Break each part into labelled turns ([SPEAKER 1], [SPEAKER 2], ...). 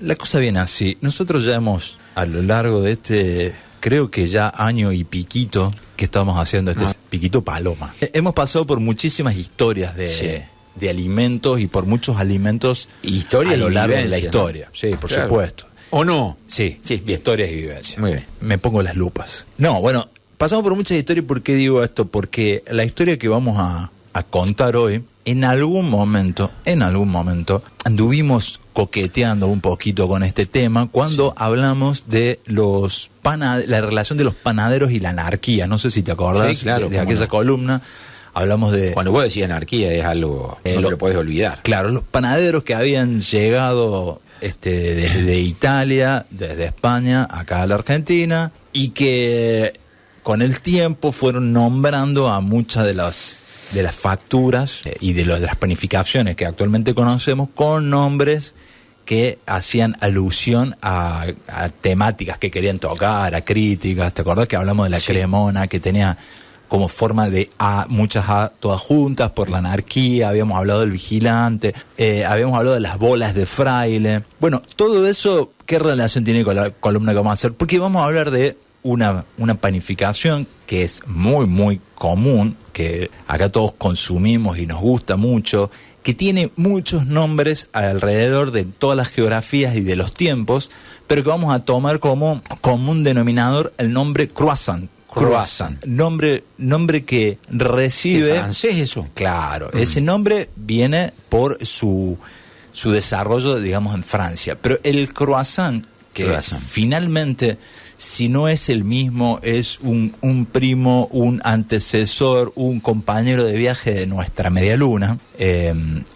[SPEAKER 1] La cosa viene así. Nosotros ya hemos, a lo largo de este, creo que ya año y piquito que estamos haciendo piquito paloma, hemos pasado por muchísimas historias de alimentos y por muchos alimentos a lo largo de la historia. ¿No? Sí, por supuesto.
[SPEAKER 2] ¿O no?
[SPEAKER 1] Sí, historias y vivencias.
[SPEAKER 2] Muy bien.
[SPEAKER 1] Me pongo las lupas. No, bueno, pasamos por muchas historias. ¿Por qué digo esto? Porque la historia que vamos a contar hoy, en algún momento, anduvimos coqueteando un poquito con este tema cuando hablamos de la relación de los panaderos y la anarquía. No sé si te acordás de aquella columna. Hablamos de...
[SPEAKER 2] Cuando vos decís anarquía es algo no te lo podés olvidar.
[SPEAKER 1] Claro, los panaderos que habían llegado desde Italia, desde España, acá a la Argentina, y que con el tiempo fueron nombrando a muchas de las facturas y de las panificaciones que actualmente conocemos con nombres que hacían alusión a temáticas que querían tocar, a críticas. ¿Te acordás que hablamos de la cremona, que tenía como forma de A, muchas A todas juntas por la anarquía? Habíamos hablado del vigilante, habíamos hablado de las bolas de fraile. Bueno, todo eso, ¿qué relación tiene con la columna que vamos a hacer? Porque vamos a hablar de una panificación que es muy, muy común, que acá todos consumimos y nos gusta mucho, que tiene muchos nombres alrededor de todas las geografías y de los tiempos, pero que vamos a tomar como un denominador el nombre croissant. Nombre que recibe...
[SPEAKER 2] ¿Es francés eso?
[SPEAKER 1] Claro, ese nombre viene por su desarrollo, digamos, en Francia. Pero el croissant, finalmente, si no es el mismo, es un primo, un antecesor, un compañero de viaje de nuestra media luna,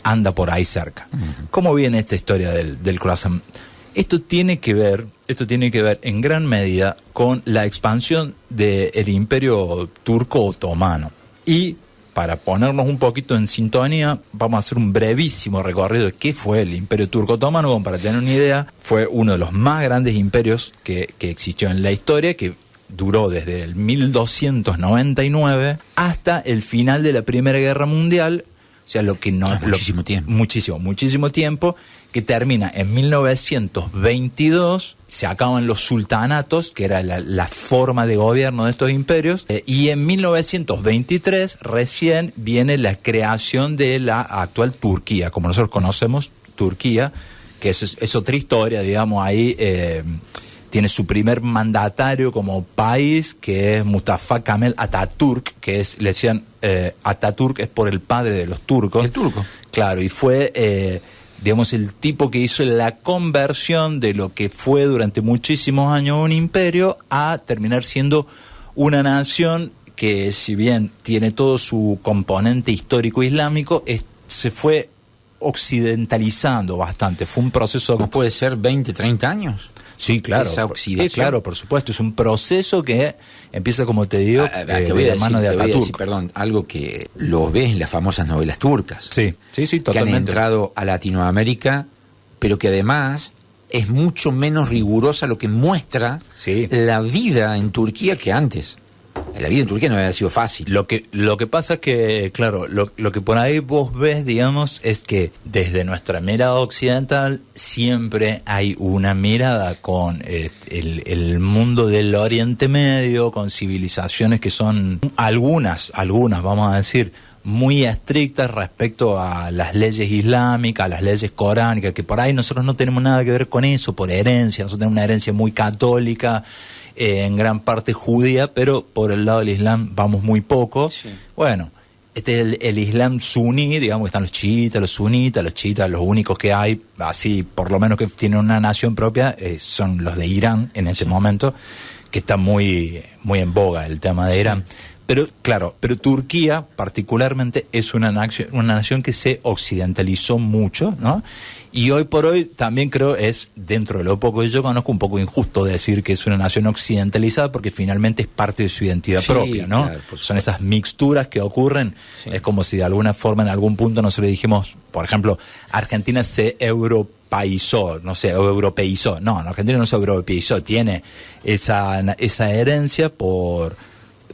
[SPEAKER 1] anda por ahí cerca. ¿Cómo viene esta historia del croissant? Esto tiene que ver en gran medida con la expansión del Imperio Turco Otomano. Y para ponernos un poquito en sintonía, vamos a hacer un brevísimo recorrido de qué fue el Imperio Turco Otomano. Como para tener una idea, fue uno de los más grandes imperios que existió en la historia, que duró desde el 1299 hasta el final de la Primera Guerra Mundial. O sea, muchísimo tiempo, que termina en 1922, se acaban los sultanatos, que era la forma de gobierno de estos imperios, y en 1923 recién viene la creación de la actual Turquía, como nosotros conocemos Turquía, que es otra historia, digamos, ahí tiene su primer mandatario como país, que es Mustafa Kemal Atatürk, que le decían Atatürk es por el padre de los turcos.
[SPEAKER 2] El turco.
[SPEAKER 1] Claro, y fue, digamos, el tipo que hizo la conversión de lo que fue durante muchísimos años un imperio a terminar siendo una nación que, si bien tiene todo su componente histórico islámico, se fue occidentalizando bastante. Fue un proceso...
[SPEAKER 2] ¿Cómo puede ser 20, 30 años?
[SPEAKER 1] Sí, claro.
[SPEAKER 2] Esa oxidación.
[SPEAKER 1] Claro, por supuesto. Es un proceso que empieza, como te digo, de la mano de Atatürk.
[SPEAKER 2] Algo que lo ves en las famosas novelas turcas.
[SPEAKER 1] Sí, totalmente.
[SPEAKER 2] Que han entrado a Latinoamérica, pero que además es mucho menos rigurosa lo que muestra la vida en Turquía que antes. La vida en Turquía no había sido fácil.
[SPEAKER 1] Lo que pasa es que, claro, lo que por ahí vos ves, digamos, es que desde nuestra mirada occidental siempre hay una mirada con el mundo del Oriente Medio, con civilizaciones que son algunas, vamos a decir, muy estrictas respecto a las leyes islámicas, a las leyes coránicas, que por ahí nosotros no tenemos nada que ver con eso, por herencia. Nosotros tenemos una herencia muy católica, en gran parte judía, pero por el lado del Islam vamos muy poco. Sí. Bueno, este es el Islam suní, digamos que están los chiitas, los sunitas, los chiitas, los únicos que hay, así por lo menos que tienen una nación propia, son los de Irán en ese momento, que está muy, muy en boga el tema de Irán. Pero claro, Turquía particularmente es una nación que se occidentalizó mucho, ¿no? Y hoy por hoy también creo es, dentro de lo poco que yo conozco, un poco injusto decir que es una nación occidentalizada, porque finalmente es parte de su identidad propia, ¿no? Claro, son esas mixturas que ocurren. Es como si de alguna forma en algún punto nosotros dijimos, por ejemplo, Argentina se europeizó. No, en Argentina no se europeizó, tiene esa herencia por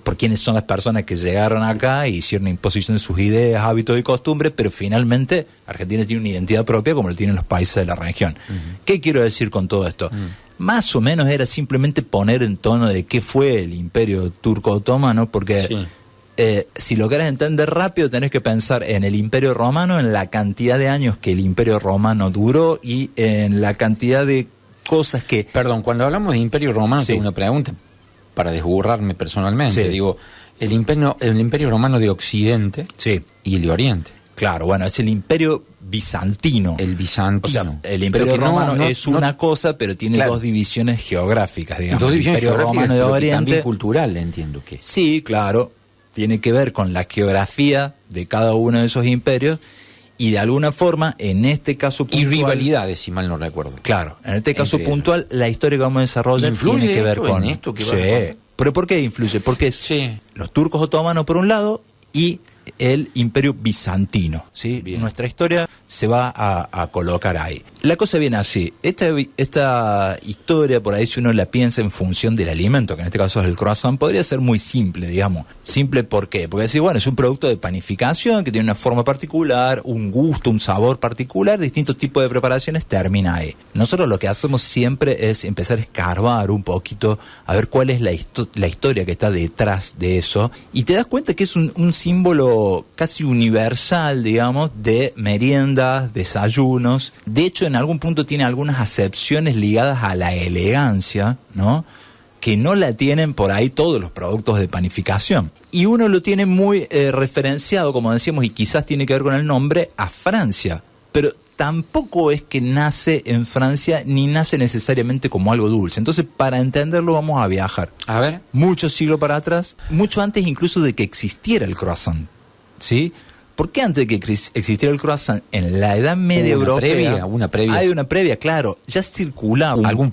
[SPEAKER 1] por quiénes son las personas que llegaron acá y hicieron una imposición de sus ideas, hábitos y costumbres, pero finalmente Argentina tiene una identidad propia como lo tienen los países de la región. ¿Qué quiero decir con todo esto? Más o menos era simplemente poner en tono de qué fue el imperio turco-otomano, porque si lo querés entender rápido tenés que pensar en el imperio romano, en la cantidad de años que el imperio romano duró y en la cantidad de cosas que...
[SPEAKER 2] Perdón, cuando hablamos de imperio romano, tengo una pregunta para desburrarme personalmente. Digo, el imperio romano de Occidente y el de Oriente.
[SPEAKER 1] Claro, bueno, es el imperio bizantino.
[SPEAKER 2] El bizantino.
[SPEAKER 1] O sea, el imperio romano es una cosa, pero tiene dos divisiones geográficas, digamos.
[SPEAKER 2] Dos divisiones
[SPEAKER 1] el imperio romano de Oriente.
[SPEAKER 2] También cultural, entiendo que.
[SPEAKER 1] Sí, claro. Tiene que ver con la geografía de cada uno de esos imperios y de alguna forma, en este caso puntual...
[SPEAKER 2] Y rivalidades, si mal no recuerdo.
[SPEAKER 1] Claro, en este caso puntual, la historia que vamos a desarrollar tiene que ver con...
[SPEAKER 2] esto que
[SPEAKER 1] ¿Pero por qué influye? Porque es los turcos otomanos por un lado y el imperio bizantino, ¿sí? Nuestra historia se va a colocar ahí. La cosa viene así. Esta historia, por ahí, si uno la piensa en función del alimento, que en este caso es el croissant, podría ser muy simple, digamos. ¿Simple por qué? Porque decir, bueno, es un producto de panificación que tiene una forma particular, un gusto, un sabor particular, distintos tipos de preparaciones, termina ahí. Nosotros lo que hacemos siempre es empezar a escarbar un poquito, a ver cuál es la historia que está detrás de eso, y te das cuenta que es un símbolo casi universal, digamos, de meriendas, desayunos. De hecho, en algún punto tiene algunas acepciones ligadas a la elegancia, ¿no? Que no la tienen por ahí todos los productos de panificación. Y uno lo tiene muy referenciado, como decíamos, y quizás tiene que ver con el nombre, a Francia. Pero tampoco es que nace en Francia, ni nace necesariamente como algo dulce. Entonces, para entenderlo, vamos a viajar.
[SPEAKER 2] A ver.
[SPEAKER 1] Muchos siglos para atrás, mucho antes incluso de que existiera el croissant, ¿sí? ¿Por qué antes de que existiera el croissant en la Edad Media europea?
[SPEAKER 2] Una previa.
[SPEAKER 1] Hay una previa, claro. Ya circulaba
[SPEAKER 2] ¿algún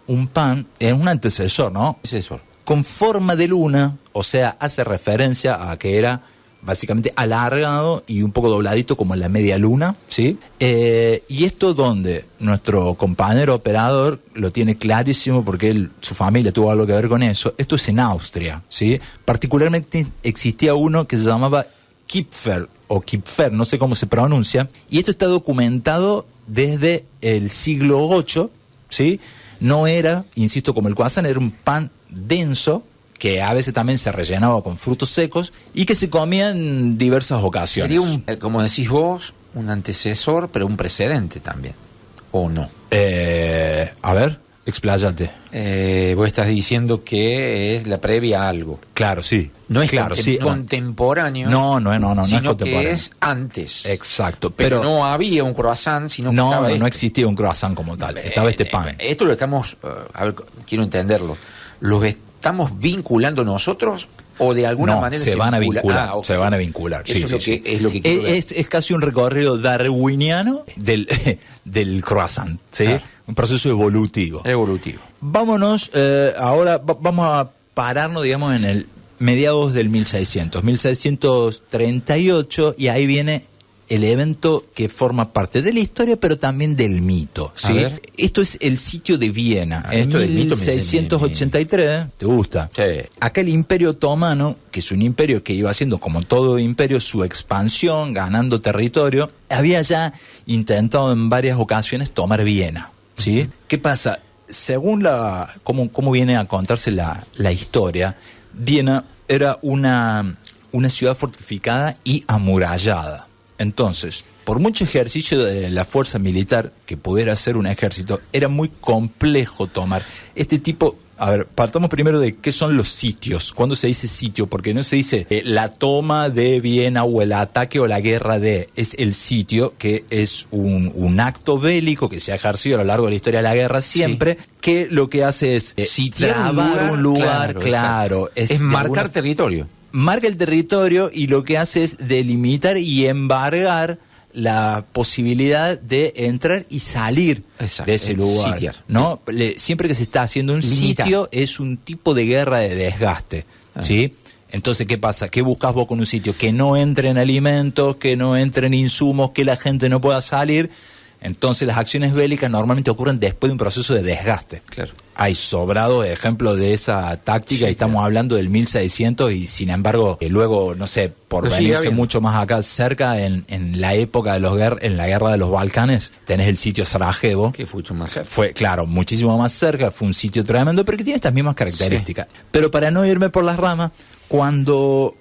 [SPEAKER 1] un pan, es un antecesor, ¿no?
[SPEAKER 2] Antecesor.
[SPEAKER 1] Con forma de luna, o sea, hace referencia a que era básicamente alargado y un poco dobladito como la media luna, ¿sí? Y esto donde nuestro compañero operador lo tiene clarísimo porque su familia tuvo algo que ver con eso. Esto es en Austria, ¿sí? Particularmente existía uno que se llamaba Kipfer o Kipfer, no sé cómo se pronuncia, y esto está documentado desde el siglo VIII, ¿sí? No era, insisto, como el croissant, era un pan denso que a veces también se rellenaba con frutos secos y que se comía en diversas ocasiones.
[SPEAKER 2] Sería, como decís vos, un antecesor, pero un precedente también, ¿o no?
[SPEAKER 1] A ver, expláyate.
[SPEAKER 2] Vos estás diciendo que es la previa a algo.
[SPEAKER 1] Claro, sí.
[SPEAKER 2] No es
[SPEAKER 1] claro,
[SPEAKER 2] contemporáneo.
[SPEAKER 1] No
[SPEAKER 2] sino
[SPEAKER 1] es contemporáneo.
[SPEAKER 2] Que es antes.
[SPEAKER 1] Exacto.
[SPEAKER 2] Pero no había un croissant, sino que
[SPEAKER 1] no existía un croissant como tal. Estaba este pan.
[SPEAKER 2] Esto lo estamos, a ver, quiero entenderlo. ¿Los estamos vinculando nosotros o de alguna manera
[SPEAKER 1] se van a vincular?
[SPEAKER 2] Okay.
[SPEAKER 1] Se van a vincular.
[SPEAKER 2] Eso es lo que quiero ver.
[SPEAKER 1] Es casi un recorrido darwiniano del croissant, ¿sí? Claro. Un proceso evolutivo. Vámonos, ahora vamos a pararnos, digamos, en el mediados del 1638, y ahí viene el evento que forma parte de la historia, pero también del mito, ¿sí? Esto es el sitio de Viena, en 1683, ¿te gusta?
[SPEAKER 2] Sí.
[SPEAKER 1] Acá el Imperio Otomano, que es un imperio que iba haciendo, como todo imperio, su expansión, ganando territorio, había ya intentado en varias ocasiones tomar Viena, ¿sí? ¿Qué pasa? Según cómo viene a contarse la historia, Viena era una ciudad fortificada y amurallada. Entonces, por mucho ejercicio de la fuerza militar que pudiera hacer un ejército, era muy complejo tomar este tipo. A ver, partamos primero de qué son los sitios. ¿Cuándo se dice sitio? Porque no se dice la toma de Viena o el ataque o la guerra de. Es el sitio, que es un acto bélico que se ha ejercido a lo largo de la historia de la guerra siempre, que lo que hace es trabar un lugar, claro.
[SPEAKER 2] Es marcar territorio.
[SPEAKER 1] Marca el territorio y lo que hace es delimitar y embargar la posibilidad de entrar y salir de ese lugar,
[SPEAKER 2] sitiar,
[SPEAKER 1] ¿no? Siempre que se está haciendo un sitio es un tipo de guerra de desgaste, ¿sí? Entonces, ¿qué pasa? ¿Qué buscas vos con un sitio? Que no entren alimentos, que no entren insumos, que la gente no pueda salir. Entonces las acciones bélicas normalmente ocurren después de un proceso de desgaste.
[SPEAKER 2] Claro.
[SPEAKER 1] Hay sobrado ejemplos de esa táctica, y estamos hablando del 1600 y sin embargo luego, no sé, por venirse mucho más acá cerca, en la época de en la guerra de los Balcanes, tenés el sitio Sarajevo.
[SPEAKER 2] Que fue mucho más cerca.
[SPEAKER 1] Fue, claro, muchísimo más cerca, fue un sitio tremendo, pero que tiene estas mismas características. Pero para no irme por las ramas, cuando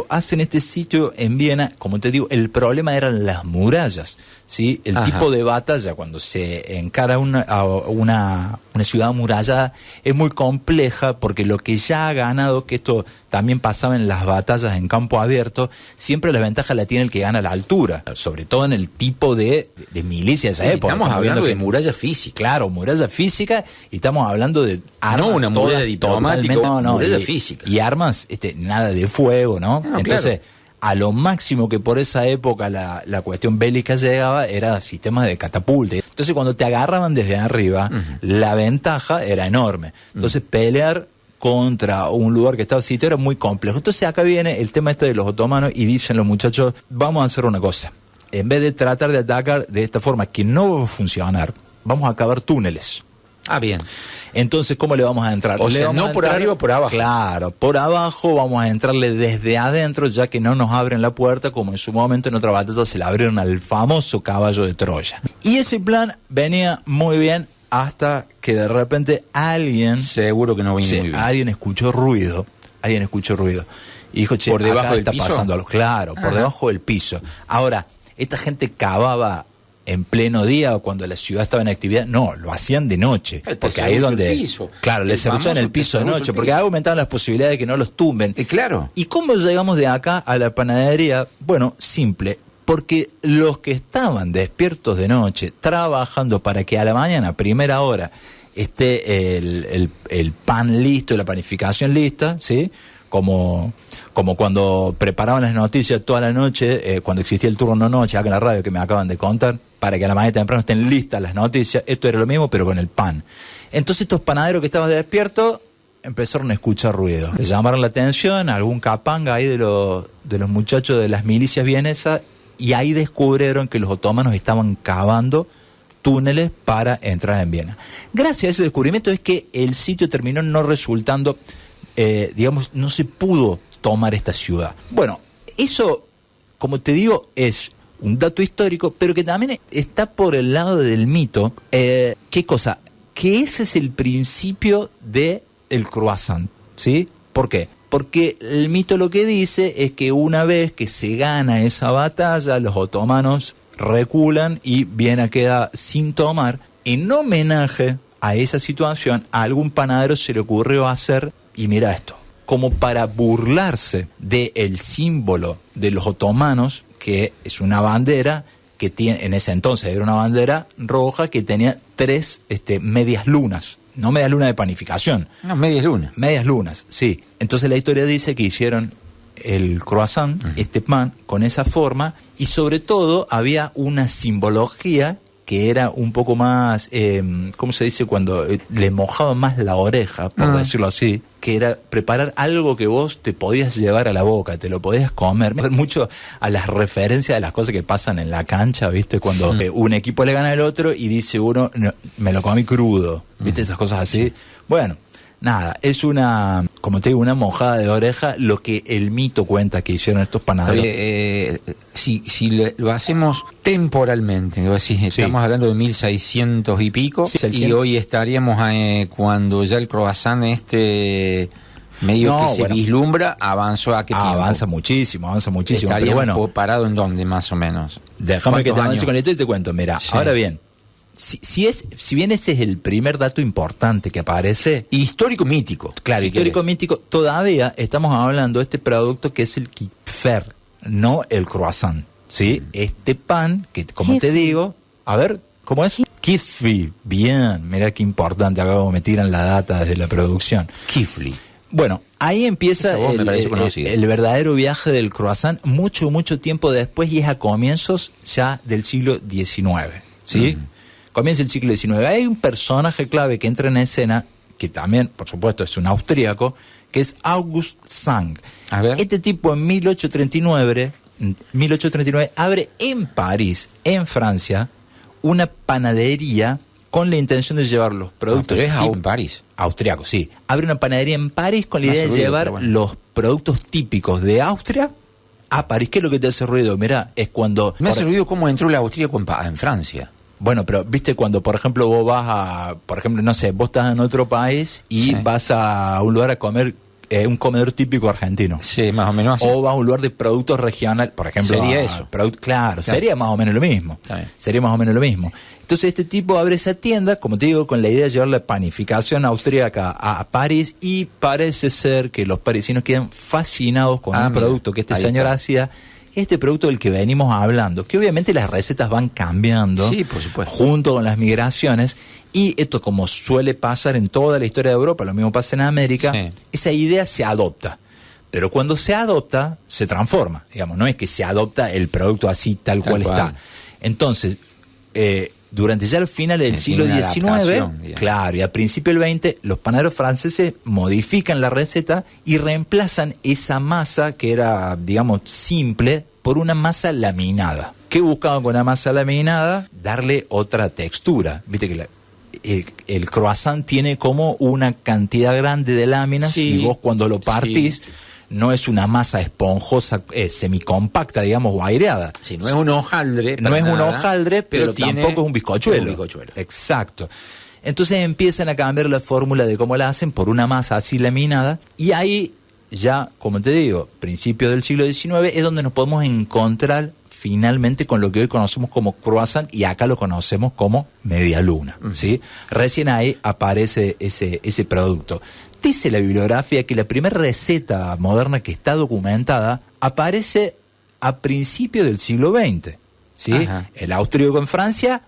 [SPEAKER 1] hacen este sitio en Viena, como te digo, el problema eran las murallas, ¿sí? El tipo de batalla, cuando se encara a una ciudad amurallada, es muy compleja, porque lo que ya ha ganado, que esto también pasaba en las batallas en campo abierto, siempre la ventaja la tiene el que gana la altura, sobre todo en el tipo de milicia de esa época.
[SPEAKER 2] Estamos hablando de muralla física.
[SPEAKER 1] Claro, muralla física, y estamos hablando de armas.
[SPEAKER 2] No una muralla diplomática, muralla física.
[SPEAKER 1] Y armas, nada de fuego, ¿no? Entonces, claro, a lo máximo que por esa época la cuestión bélica llegaba era sistemas de catapulta. Entonces, cuando te agarraban desde arriba, la ventaja era enorme. Entonces, pelear contra un lugar que estaba sitiado era muy complejo. Entonces, acá viene el tema de los otomanos, y dicen los muchachos, vamos a hacer una cosa. En vez de tratar de atacar de esta forma, que no va a funcionar, vamos a cavar túneles.
[SPEAKER 2] Bien.
[SPEAKER 1] Entonces, ¿cómo le vamos a entrar?
[SPEAKER 2] O sea, no por arriba o por abajo.
[SPEAKER 1] Claro, por abajo vamos a entrarle desde adentro, ya que no nos abren la puerta, como en su momento en otra batalla se le abrieron al famoso caballo de Troya. Y ese plan venía muy bien hasta que de repente alguien...
[SPEAKER 2] Seguro que no viene muy bien.
[SPEAKER 1] Alguien escuchó ruido. Y dijo, che,
[SPEAKER 2] por debajo del
[SPEAKER 1] está
[SPEAKER 2] piso.
[SPEAKER 1] Pasando algo. Claro, por debajo del piso. Ahora, esta gente cavaba en pleno día, o cuando la ciudad estaba en actividad. No, lo hacían de noche, porque ahí es donde, claro, les cerruchaban el piso de noche, porque ahí aumentaban las posibilidades de que no los tumben.
[SPEAKER 2] Claro.
[SPEAKER 1] ¿Y cómo llegamos de acá a la panadería? Bueno, simple, porque los que estaban despiertos de noche, trabajando para que a la mañana, primera hora, esté el pan listo, la panificación lista, ¿sí? Como cuando preparaban las noticias toda la noche, cuando existía el turno noche acá en la radio, que me acaban de contar, para que a la mañana temprano estén listas las noticias. Esto era lo mismo, pero con el pan. Entonces estos panaderos que estaban despiertos empezaron a escuchar ruido. Les llamaron la atención a algún capanga ahí de los muchachos de las milicias vienesas, y ahí descubrieron que los otomanos estaban cavando túneles para entrar en Viena. Gracias a ese descubrimiento es que el sitio terminó no resultando... no se pudo tomar esta ciudad. Bueno, eso, como te digo, es un dato histórico, pero que también está por el lado del mito. ¿Qué cosa? Que ese es el principio del croissant, ¿sí? ¿Por qué? Porque el mito lo que dice es que una vez que se gana esa batalla, los otomanos reculan y Viena queda sin tomar. En homenaje a esa situación, a algún panadero se le ocurrió hacer, y mira esto, como para burlarse del símbolo de los otomanos, que es una bandera que tiene, en ese entonces era una bandera roja que tenía 3 medias lunas, no medias lunas de panificación.
[SPEAKER 2] No, medias lunas.
[SPEAKER 1] Medias lunas, sí. Entonces la historia dice que hicieron el croissant, este pan, con esa forma, y sobre todo había una simbología que era un poco más, ¿cómo se dice? Cuando le mojaban más la oreja, por decirlo así, que era preparar algo que vos te podías llevar a la boca, te lo podías comer. Me da mucho a las referencias de las cosas que pasan en la cancha, ¿viste? Cuando un equipo le gana al otro y dice uno, no, me lo comí crudo, ¿viste? Esas cosas así. Bueno, nada, es una, como te digo, una mojada de oreja lo que el mito cuenta que hicieron estos panaderos.
[SPEAKER 2] Si lo hacemos temporalmente, estamos hablando de 1600 y pico, y hoy estaríamos cuando ya el croissant medio que se vislumbra, ¿avanzó a qué tiempo?
[SPEAKER 1] Avanza muchísimo,
[SPEAKER 2] Estaríamos,
[SPEAKER 1] pero bueno,
[SPEAKER 2] parado en dónde más o menos.
[SPEAKER 1] Déjame que te avance con esto y te cuento. Mira, ahora bien, si bien ese es el primer dato importante que aparece...
[SPEAKER 2] Histórico mítico.
[SPEAKER 1] Claro, histórico mítico, todavía estamos hablando de este producto que es el kipfer, no el croissant, ¿sí? Este pan, que como te digo, a ver, ¿cómo es? Kifli, bien, mira qué importante, acá me tiran la data desde la producción.
[SPEAKER 2] Kifli.
[SPEAKER 1] Bueno, ahí empieza el verdadero viaje del croissant mucho tiempo después, y es a comienzos ya del siglo XIX, ¿sí? Comienza el siglo XIX. Hay un personaje clave que entra en escena, que también, por supuesto, es un austríaco, que es August Sang.
[SPEAKER 2] A ver.
[SPEAKER 1] Este tipo en 1839 abre en París, en Francia, una panadería con la intención de llevar los productos.
[SPEAKER 2] Pero es en París.
[SPEAKER 1] Austriaco, sí. Abre una panadería en París con la idea de llevar los productos típicos de Austria a París. ¿Qué es lo que te hace ruido? Mirá, es cuando...
[SPEAKER 2] Me hace ruido cómo entró el austríaco en Francia.
[SPEAKER 1] Bueno, pero viste cuando, por ejemplo, vos vas a... Por ejemplo, no sé, vos estás en otro país y vas a un lugar a comer... un comedor típico argentino.
[SPEAKER 2] Sí, más o menos así.
[SPEAKER 1] O vas a un lugar de productos regionales, por ejemplo.
[SPEAKER 2] Sería eso.
[SPEAKER 1] Claro, sería más o menos lo mismo. Sería más o menos lo mismo. Entonces este tipo abre esa tienda, como te digo, con la idea de llevar la panificación austríaca a París, y parece ser que los parisinos quedan fascinados con un producto que este señor hacía, este producto del que venimos hablando, que obviamente las recetas van cambiando,
[SPEAKER 2] sí, por supuesto,
[SPEAKER 1] junto con las migraciones, y esto, como suele pasar en toda la historia de Europa, lo mismo pasa en América, esa idea se adopta. Pero cuando se adopta, se transforma, digamos, no es que se adopta el producto así tal cual está. Entonces, durante ya los finales del siglo XIX, claro, y a principios del XX, los panaderos franceses modifican la receta y reemplazan esa masa que era, digamos, simple, por una masa laminada. ¿Qué buscaban con la masa laminada? Darle otra textura. Viste que el croissant tiene como una cantidad grande de láminas, y vos cuando lo partís, no es una masa esponjosa, semicompacta, digamos, o aireada.
[SPEAKER 2] Sí, no es un hojaldre.
[SPEAKER 1] No es un hojaldre, pero tampoco es un bizcochuelo. Exacto. Entonces empiezan a cambiar la fórmula de cómo la hacen por una masa así laminada, y ahí ya, como te digo, principios del siglo XIX, es donde nos podemos encontrar finalmente con lo que hoy conocemos como croissant, y acá lo conocemos como medialuna, ¿sí? Recién ahí aparece ese producto. Dice la bibliografía que la primera receta moderna que está documentada aparece a principios del siglo XX, ¿sí? El austríaco en Francia,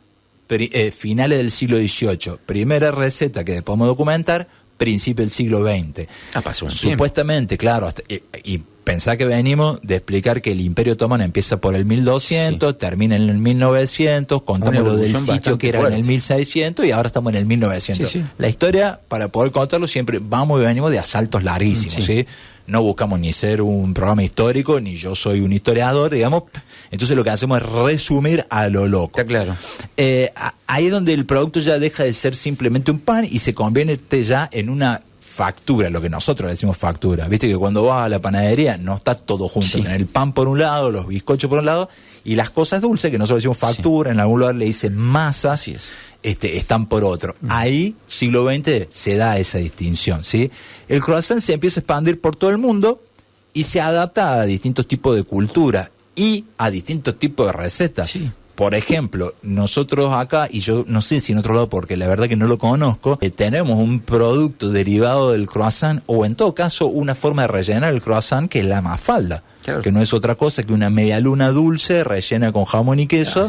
[SPEAKER 1] finales del siglo XVIII. Primera receta que podemos documentar, principio del siglo XX.
[SPEAKER 2] Pasó un
[SPEAKER 1] supuestamente, claro, y pensá que venimos de explicar que el Imperio Otomano empieza por el 1200, termina en el 1900, contamos lo del sitio que era en el 1600, y ahora estamos en el 1900. La historia, para poder contarlo, siempre vamos y venimos de asaltos larguísimos, ¿sí? No buscamos ni ser un programa histórico, ni yo soy un historiador, digamos. Entonces lo que hacemos es resumir a lo loco.
[SPEAKER 2] Está claro.
[SPEAKER 1] Ahí es donde el producto ya deja de ser simplemente un pan y se convierte ya en una factura, lo que nosotros le decimos factura. Viste que cuando vas a la panadería no está todo junto. Tenés el pan por un lado, los bizcochos por un lado, y las cosas dulces, que nosotros decimos factura, en algún lugar le dicen masas, están por otro. Ahí, siglo XX, se da esa distinción, ¿sí? El croissant se empieza a expandir por todo el mundo y se adapta a distintos tipos de cultura y a distintos tipos de recetas. Por ejemplo, nosotros acá, y yo no sé si en otro lado, porque la verdad que no lo conozco, tenemos un producto derivado del croissant, o en todo caso una forma de rellenar el croissant, que es la mafalda, que no es otra cosa que una medialuna dulce rellena con jamón y queso,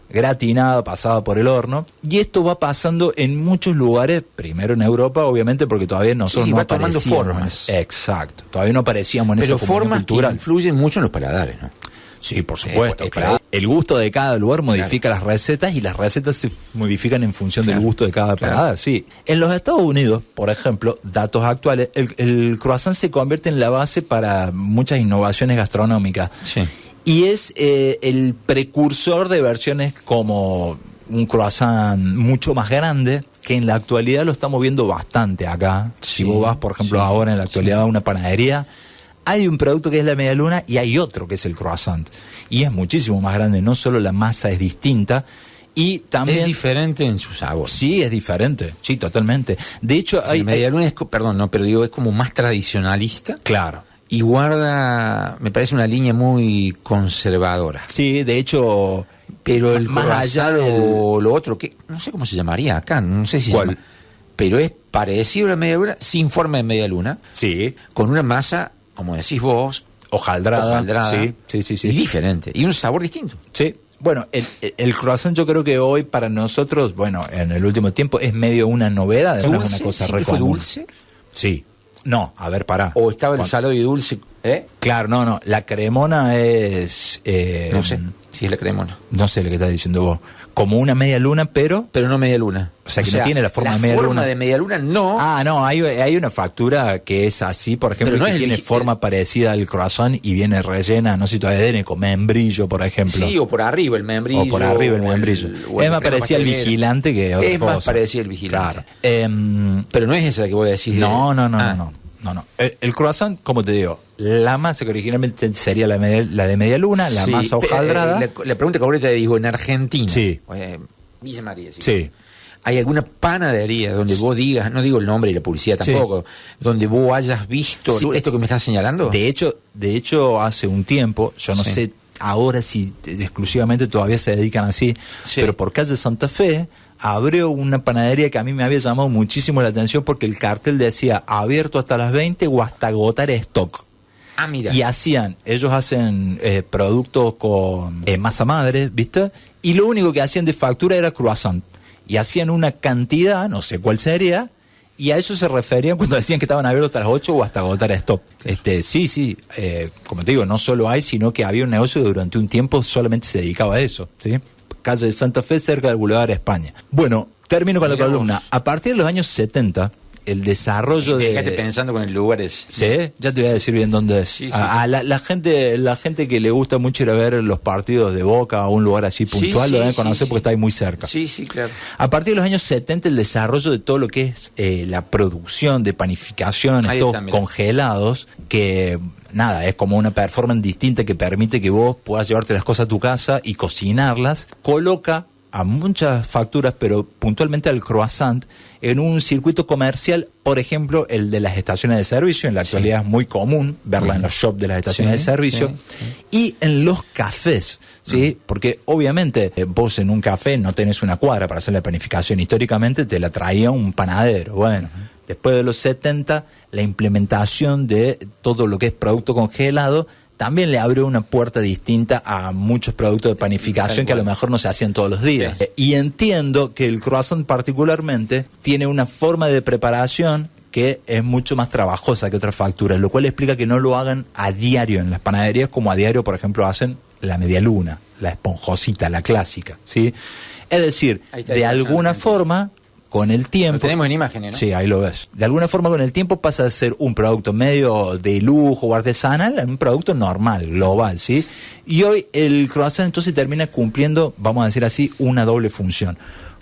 [SPEAKER 1] gratinada, pasada por el horno. Y esto va pasando en muchos lugares, primero en Europa, obviamente, porque todavía nosotros no
[SPEAKER 2] tomando formas.
[SPEAKER 1] Exacto, todavía no aparecíamos en esa comunidad cultural.
[SPEAKER 2] Pero formas que influyen mucho en los paladares, ¿no?
[SPEAKER 1] Sí, por supuesto, claro. El gusto de cada lugar modifica las recetas, y las recetas se modifican en función del gusto de cada paladar, sí. En los Estados Unidos, por ejemplo, datos actuales, el croissant se convierte en la base para muchas innovaciones gastronómicas. Y es el precursor de versiones como un croissant mucho más grande, que en la actualidad lo estamos viendo bastante acá. Si vos vas, por ejemplo, ahora en la actualidad a una panadería, hay un producto que es la medialuna y hay otro que es el croissant. Y es muchísimo más grande, no solo la masa es distinta, y también...
[SPEAKER 2] Es diferente en su sabor.
[SPEAKER 1] Sí, es diferente, sí, totalmente. De hecho,
[SPEAKER 2] la medialuna es, pero digo, es como más tradicionalista.
[SPEAKER 1] Claro.
[SPEAKER 2] Y guarda, me parece una línea muy conservadora.
[SPEAKER 1] Sí, de hecho...
[SPEAKER 2] Pero el más allá de lo otro, que no sé cómo se llamaría acá, no sé si se llama, pero es parecido a la medialuna, sin forma de medialuna.
[SPEAKER 1] Sí.
[SPEAKER 2] Con una masa, como decís vos,
[SPEAKER 1] hojaldrada. Sí.
[SPEAKER 2] Y diferente. Y un sabor distinto.
[SPEAKER 1] Sí. Bueno, el croissant yo creo que hoy para nosotros, bueno, en el último tiempo es medio una novedad.
[SPEAKER 2] ¿Dulce?
[SPEAKER 1] No es una cosa
[SPEAKER 2] ¿Siempre fue dulce?
[SPEAKER 1] Sí. No, a ver, pará.
[SPEAKER 2] ¿O estaba el salado y dulce?
[SPEAKER 1] Claro, no. La cremona es...
[SPEAKER 2] no sé si es la cremona.
[SPEAKER 1] No sé lo que estás diciendo vos. Como una media luna, pero
[SPEAKER 2] no media luna.
[SPEAKER 1] O sea, que no tiene la forma de media luna.
[SPEAKER 2] La forma de media luna, no.
[SPEAKER 1] Ah, no, hay una factura que es así, por ejemplo, que tiene forma parecida al croissant y viene rellena, no sé si todavía viene con membrillo, por ejemplo.
[SPEAKER 2] Sí, o por arriba el membrillo.
[SPEAKER 1] O por arriba el membrillo. Es más parecida al vigilante que otra cosa.
[SPEAKER 2] Es más parecida al vigilante.
[SPEAKER 1] Claro.
[SPEAKER 2] Pero no es esa la que vos decís.
[SPEAKER 1] No. El croissant, como te digo, la masa que originalmente sería la de media luna, la masa hojaldrada.
[SPEAKER 2] La pregunta que ahorita te digo, en Argentina,
[SPEAKER 1] sí.
[SPEAKER 2] Villa María,
[SPEAKER 1] sí.
[SPEAKER 2] ¿Hay alguna panadería donde vos digas, no digo el nombre y la publicidad tampoco, donde vos hayas visto esto que me estás señalando?
[SPEAKER 1] De hecho, hace un tiempo, yo no sé ahora si exclusivamente todavía se dedican así, pero por calle Santa Fe abrió una panadería que a mí me había llamado muchísimo la atención porque el cartel decía abierto hasta las 20 o hasta agotar stock.
[SPEAKER 2] Ah, mira.
[SPEAKER 1] Y ellos hacen productos con masa madre, ¿viste? Y lo único que hacían de factura era croissant. Y hacían una cantidad, no sé cuál sería, y a eso se referían cuando decían que estaban abiertos hasta las 8 o hasta agotar stock. Claro. Sí, como te digo, no solo hay, sino que había un negocio que durante un tiempo solamente se dedicaba a eso, ¿sí? Calle de Santa Fe, cerca del Boulevard España. Bueno, termino con la columna. A partir de los años 70, el desarrollo de...
[SPEAKER 2] Déjate pensando con el lugar ese.
[SPEAKER 1] Sí, ya te voy a decir bien dónde es.
[SPEAKER 2] Sí.
[SPEAKER 1] La gente que le gusta mucho ir a ver los partidos de Boca a un lugar así puntual, lo deben conocer porque está ahí muy cerca.
[SPEAKER 2] Sí, claro.
[SPEAKER 1] A partir de los años 70, el desarrollo de todo lo que es la producción de panificación, estos congelados, que... Nada, es como una performance distinta que permite que vos puedas llevarte las cosas a tu casa y cocinarlas. Coloca a muchas facturas, pero puntualmente al croissant, en un circuito comercial, por ejemplo, el de las estaciones de servicio. En la actualidad es muy común verla en los shops de las estaciones de servicio. Y en los cafés, ¿sí? Porque obviamente vos en un café no tenés una cuadra para hacer la panificación. Históricamente te la traía un panadero. Bueno, después de los 70, la implementación de todo lo que es producto congelado también le abrió una puerta distinta a muchos productos de panificación que a lo mejor no se hacían todos los días. Y entiendo que el croissant particularmente tiene una forma de preparación que es mucho más trabajosa que otras facturas, lo cual explica que no lo hagan a diario en las panaderías como a diario, por ejemplo, hacen la medialuna, la esponjosita, la clásica, ¿sí? Es decir, de alguna forma... Con el tiempo...
[SPEAKER 2] Lo tenemos en imágenes, ¿no?
[SPEAKER 1] Sí, ahí lo ves. De alguna forma, con el tiempo pasa a ser un producto medio de lujo o artesanal a un producto normal, global, ¿sí? Y hoy el croissant entonces termina cumpliendo, vamos a decir así, una doble función.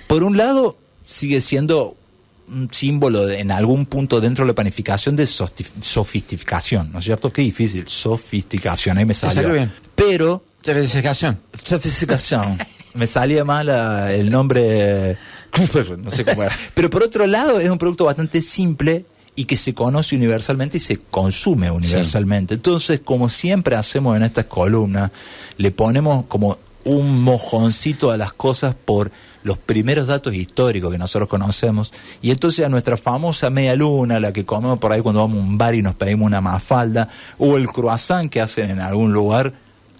[SPEAKER 1] Por un lado, sigue siendo un símbolo en algún punto dentro de la panificación de sofisticación, ¿no es cierto? Qué difícil, sofisticación, ahí me salió.
[SPEAKER 2] ¿Te salió bien?
[SPEAKER 1] Pero...
[SPEAKER 2] Sofisticación.
[SPEAKER 1] Me salía mal el nombre... no sé cómo era. Pero por otro lado es un producto bastante simple y que se conoce universalmente y se consume universalmente. Entonces, como siempre hacemos en estas columnas, le ponemos como un mojoncito a las cosas por los primeros datos históricos que nosotros conocemos, y entonces a nuestra famosa media luna, la que comemos por ahí cuando vamos a un bar y nos pedimos una mafalda, o el croissant que hacen en algún lugar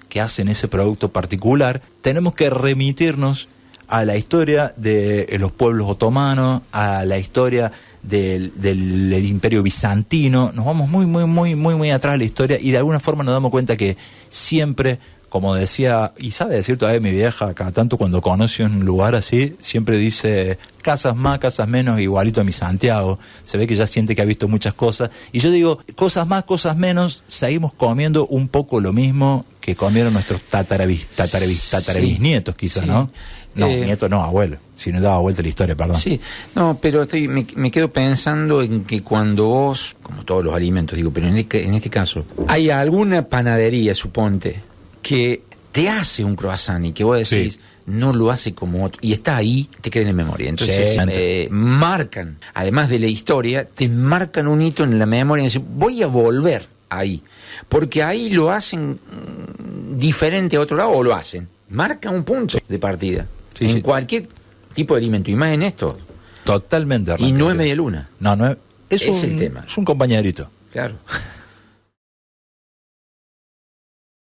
[SPEAKER 1] que hacen ese producto particular, tenemos que remitirnos a la historia de los pueblos otomanos, a la historia del Imperio Bizantino. Nos vamos muy atrás de la historia y de alguna forma nos damos cuenta que siempre, como decía, y sabe decir todavía mi vieja, cada tanto cuando conoce un lugar así, siempre dice casas más, casas menos, igualito a mi Santiago. Se ve que ya siente que ha visto muchas cosas. Y yo digo, cosas más, cosas menos, seguimos comiendo un poco lo mismo que comieron nuestros tatarabisnietos quizás, ¿no? No, nieto no, abuelo. Si no daba vuelta la historia, perdón.
[SPEAKER 2] Sí, no, pero me quedo pensando en que cuando vos, como todos los alimentos, digo, pero en este caso, hay alguna panadería, suponte, que te hace un croissant y que vos decís, no lo hace como otro, y está ahí, te queda en memoria. Entonces, marcan, además de la historia, te marcan un hito en la memoria y dicen, voy a volver ahí, porque ahí lo hacen diferente a otro lado, o lo hacen. Marca un punto de partida. En cualquier tipo de alimento, y más en esto.
[SPEAKER 1] Totalmente.
[SPEAKER 2] Y no es media luna.
[SPEAKER 1] No es
[SPEAKER 2] el tema.
[SPEAKER 1] Es un compañerito.
[SPEAKER 2] Claro.